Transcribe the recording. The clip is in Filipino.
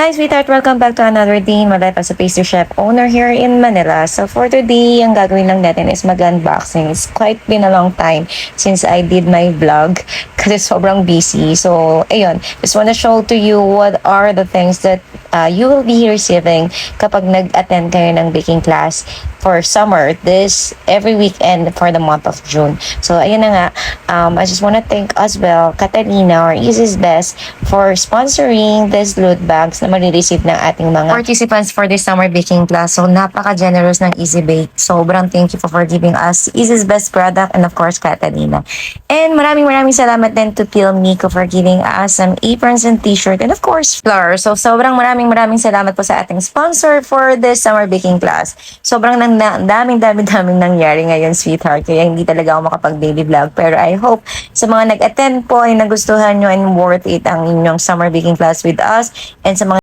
Hi sweetheart, welcome back to another day in my life as a pastry chef owner here in Manila. So for today, ang gagawin lang natin is mag-unboxing. It's quite been a long time since I did my vlog kasi sobrang busy. So ayun, just wanna show to you what are the things that you will be receiving kapag nag-attend kayo ng baking class for summer this every weekend for the month of June. So ayun na nga, I just wanna thank as well Catalina or Easy's Best for sponsoring this loot bags na marireceive ng ating mga participants for this summer baking class. So napaka-generous ng Easy Bake. Sobrang thank you for giving us Easy's Best product and of course Catalina. And maraming salamat din to Peel Miko for giving us some aprons and t-shirt and of course flowers. So sobrang maraming salamat po sa ating sponsor for this summer baking class. Sobrang daming nangyari ngayon, sweetheart. Kaya hindi talaga ako makapag-daily vlog. Pero I hope sa mga nag-attend po ay nagustuhan nyo and worth it ang inyong summer baking class with us. And sa mga